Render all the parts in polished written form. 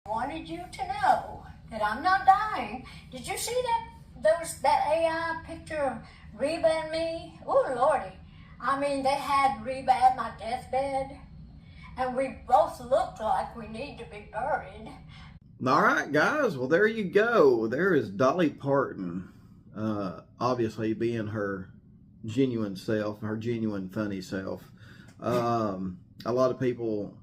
Wanted you to know that I'm not dying. Did you see that AI picture of Reba and me? Oh Lordy. I mean, they had Reba at my deathbed, and we both looked like we need to be buried. All right, guys. Well, there you go. There is Dolly Parton, obviously being her genuine self, her genuine funny self. A lot of people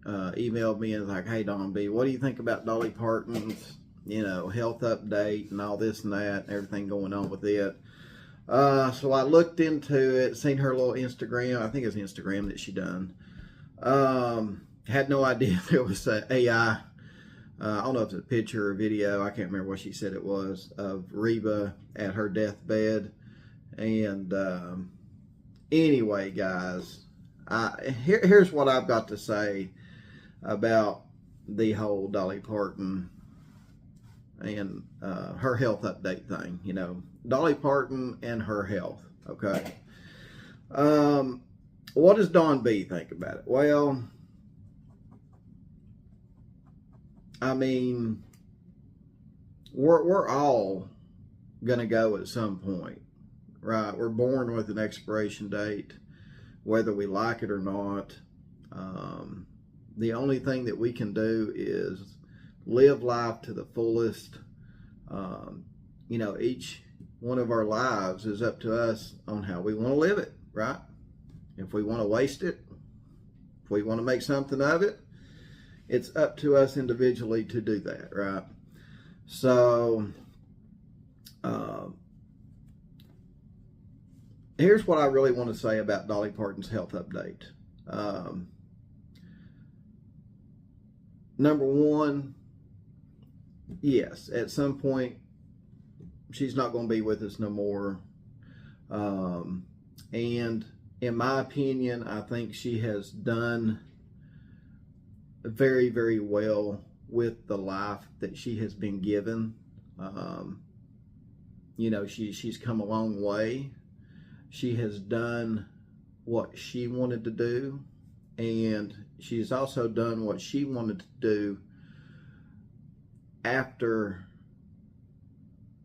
emailed me and was like, "Hey, Don B, what do you think about Dolly Parton's, health update and all this and that and everything going on with it?" So I looked into it, seen her little Instagram. I think it's Instagram that she done. Had no idea there was an AI. I don't know if it's a picture or video. I can't remember what she said it was, of Reba at her deathbed. And anyway, guys, here's what I've got to say about the whole Dolly Parton and her health update thing. Dolly Parton and her health. Okay. What does Don B think about it? Well, I mean, we're all gonna go at some point, right? We're born with an expiration date, whether we like it or not. The only thing that we can do is live life to the fullest. Each one of our lives is up to us on how we want to live it, right? If we want to waste it, if we want to make something of it, it's up to us individually to do that, right? So, here's what I really want to say about Dolly Parton's health update. Number one, yes, at some point, she's not going to be with us no more. And in my opinion, I think she has done very, very well with the life that she has been given. She's come a long way. She has done what she wanted to do, and she's also done what she wanted to do after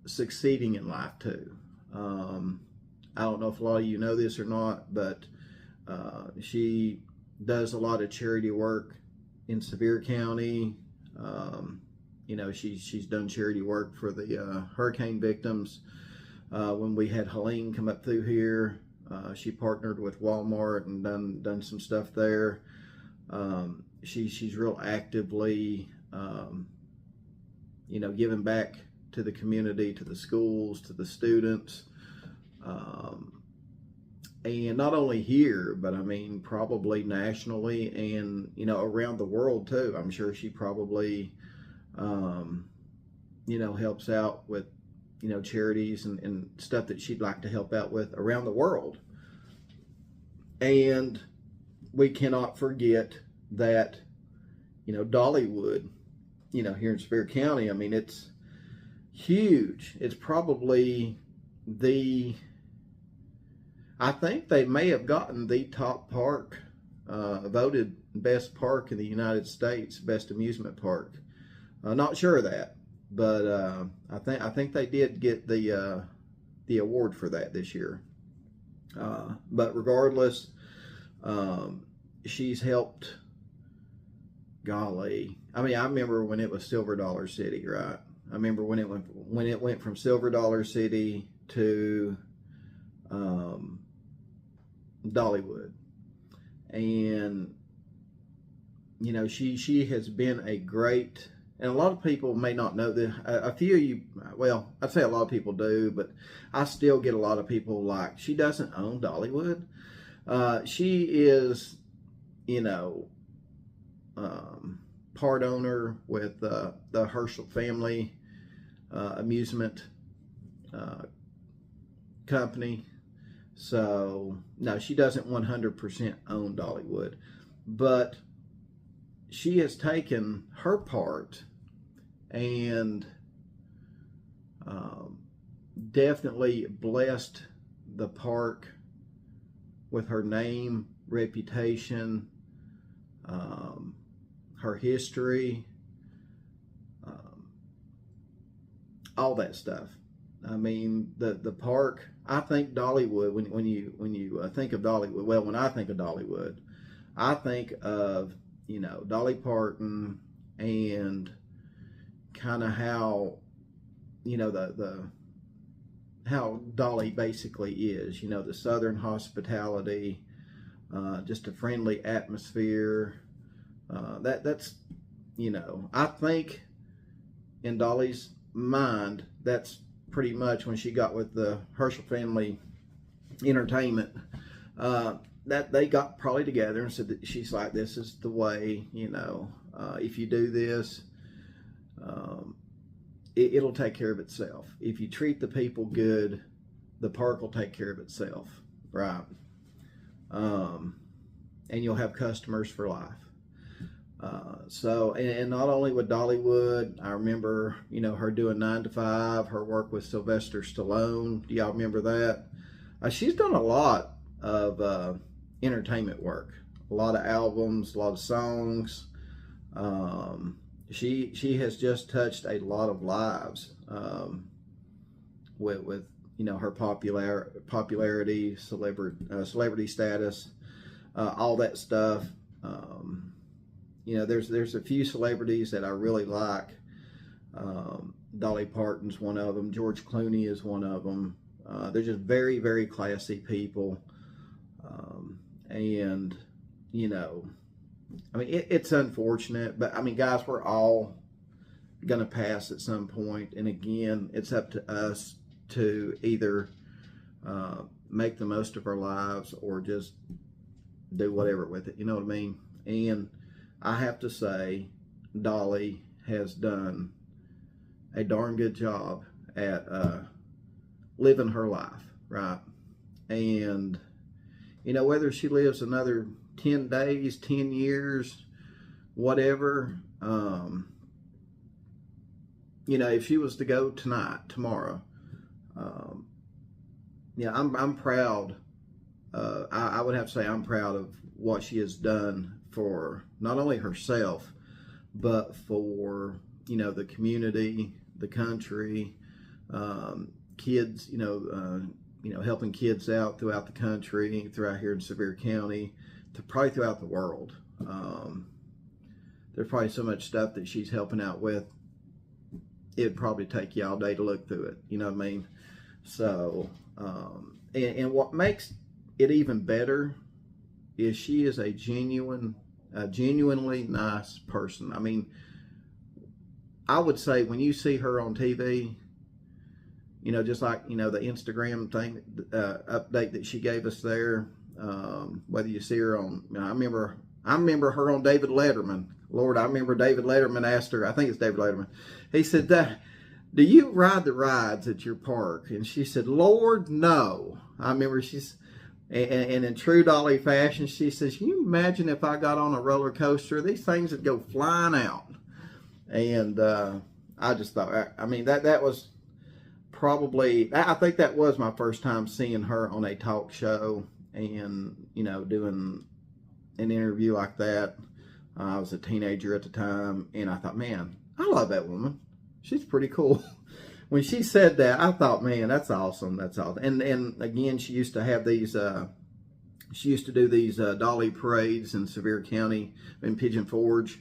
succeeding in life too. I don't know if a lot of you know this or not, but she does a lot of charity work in Sevier County. She's done charity work for the hurricane victims. When we had Helene come up through here, she partnered with Walmart and done some stuff there. She's real actively, giving back to the community, to the schools, to the students. And not only here, but I mean, probably nationally and, around the world too. I'm sure she probably, helps out with, charities and stuff that she'd like to help out with around the world. And we cannot forget that, Dollywood, here in Sevier County, I mean, it's huge. It's probably I think they may have gotten the top park, voted best park in the United States, best amusement park. Not sure of that, but I think they did get the award for that this year. But regardless, she's helped. Golly, I mean, I remember when it was Silver Dollar City, right? I remember when it went from Silver Dollar City to Dollywood, and she has been a great, and a lot of people may not know this. A few of you, well, I'd say a lot of people do, but I still get a lot of people like, she doesn't own Dollywood. She is, part owner with the Herschel family amusement company. So no, she doesn't 100% own Dollywood, but she has taken her part and definitely blessed the park with her name, reputation, her history, all that stuff. I mean, the park. I think Dollywood. When you think of Dollywood, well, when I think of Dollywood, I think of Dolly Parton and kind of how the how Dolly basically is. The Southern hospitality, just a friendly atmosphere. That's I think in Dolly's mind, that's pretty much when she got with the Herschel Family Entertainment, that they got probably together and said that she's like, this is the way, if you do this, it'll take care of itself. If you treat the people good, the park will take care of itself, right? And you'll have customers for life. So, and not only with Dollywood, I remember, her doing 9 to 5, her work with Sylvester Stallone. Do y'all remember that? She's done a lot of entertainment work, a lot of albums, a lot of songs. She has just touched a lot of lives with her popularity, celebrity status, all that stuff. There's a few celebrities that I really like. Dolly Parton's one of them. George Clooney is one of them. They're just very, very classy people. And it's unfortunate, but guys, we're all going to pass at some point. And again, it's up to us to either make the most of our lives or just do whatever with it. You know what I mean? And I have to say, Dolly has done a darn good job at living her life, right? And, whether she lives another 10 days, 10 years, whatever, if she was to go tomorrow, I'm proud. I would have to say I'm proud of what she has done for not only herself, but for, the community, the country, kids, helping kids out throughout the country, throughout here in Sevier County, probably throughout the world. There's probably so much stuff that she's helping out with. It'd probably take you all day to look through it. You know what I mean? So, and what makes it even better is she is a genuinely nice person. I would say when you see her on TV, just like, the Instagram thing, update that she gave us there, whether you see her on, I remember her on David Letterman. Lord, I remember David Letterman asked her, I think it's David Letterman. He said, do you ride the rides at your park? And she said, Lord, no. I remember and in true Dolly fashion, she says, can you imagine if I got on a roller coaster? These things would go flying out. And I just thought, that was probably, I think that was my first time seeing her on a talk show and, doing an interview like that. I was a teenager at the time, and I thought, man, I love that woman. She's pretty cool. When she said that, I thought, man, that's awesome. That's awesome. And again, she used to have these, she used to do these Dolly parades in Sevier County in Pigeon Forge.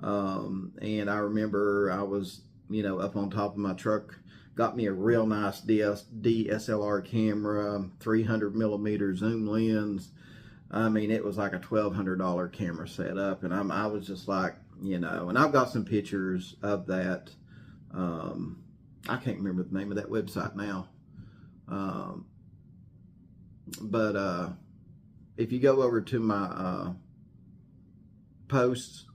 And I remember I was, up on top of my truck, got me a real nice DSLR camera, 300 millimeter zoom lens. It was like a $1,200 camera setup, and I was just like, and I've got some pictures of that. I can't remember the name of that website now. But if you go over to my posts,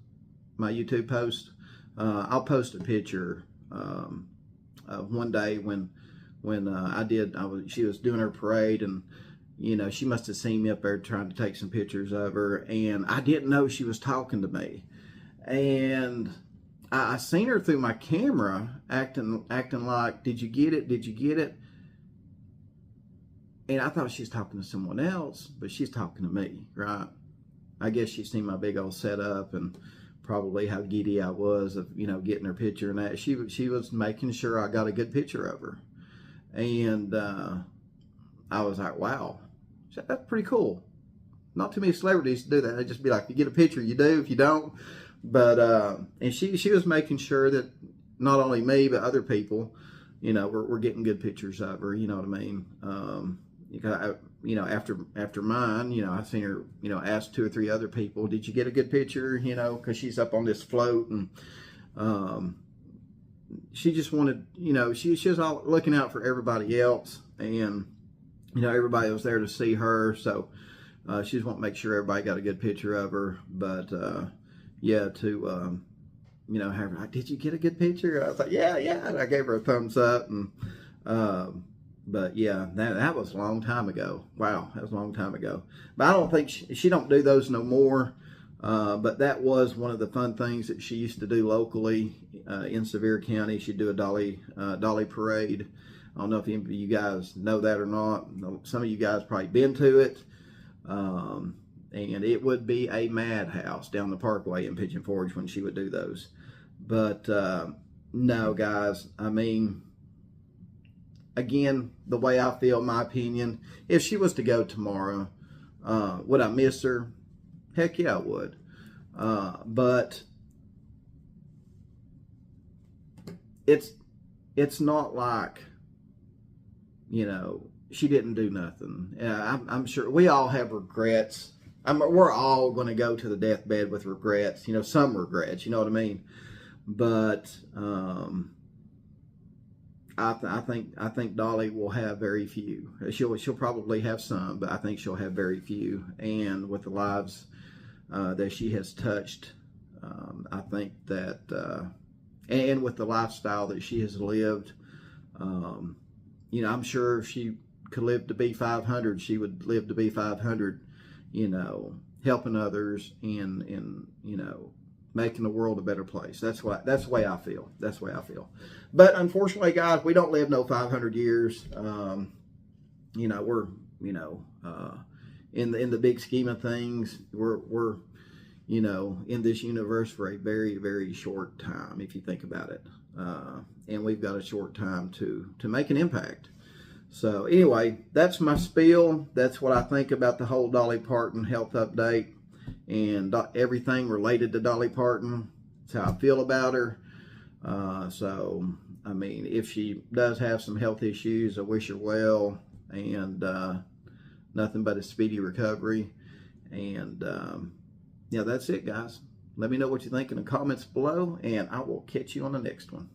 my YouTube post, I'll post a picture of one day when she was doing her parade, and she must have seen me up there trying to take some pictures of her, and I didn't know she was talking to me. And I seen her through my camera acting like, did you get it? Did you get it? And I thought she was talking to someone else, but she's talking to me, right? I guess she's seen my big old setup and probably how giddy I was of, you know, getting her picture and that. She was making sure I got a good picture of her. And I was like, wow, that's pretty cool. Not too many celebrities do that. They just be like, you get a picture, you do. If you don't, but and she was making sure that not only me but other people, you know, we're getting good pictures of her. You know what I mean? You know, after mine, you know, I've seen her, you know, ask 2 or 3 other people, did you get a good picture? You know, because she's up on this float, and she just wanted, you know, she was all looking out for everybody else, and you know, everybody was there to see her, so she just wanted to make sure everybody got a good picture of her. But yeah, to you know, have her like, did you get a good picture? And I was like, yeah, and I gave her a thumbs up, and but yeah, that was a long time ago. Wow, that was a long time ago. But I don't think she don't do those no more. But that was one of the fun things that she used to do locally in Sevier County. She'd do a Dolly parade. I don't know if any of you guys know that or not. Some of you guys probably been to it. And it would be a madhouse down the Parkway in Pigeon Forge when she would do those. But no, guys, I mean, again, the way I feel, my opinion, if she was to go tomorrow, would I miss her? Heck yeah, I would. But it's not like, you know, she didn't do nothing. I'm sure we all have regrets. We're all going to go to the deathbed with regrets. You know, some regrets. You know what I mean? But I think Dolly will have very few. She'll probably have some, but I think she'll have very few. And with the lives that she has touched, I think that, and with the lifestyle that she has lived, you know, I'm sure if she could live to be 500, she would live to be 500. You know, helping others and you know, making the world a better place. That's the way I feel. That's the way I feel. But unfortunately, guys, we don't live no 500 years. You know, we're, you know, in the big scheme of things, we're you know, in this universe for a very, very short time, if you think about it. And we've got a short time to make an impact. So anyway, that's my spiel. That's what I think about the whole Dolly Parton health update and everything related to Dolly Parton. That's how I feel about her. So, I mean, if she does have some health issues, I wish her well, and nothing but a speedy recovery. And yeah, that's it, guys. Let me know what you think in the comments below, and I will catch you on the next one.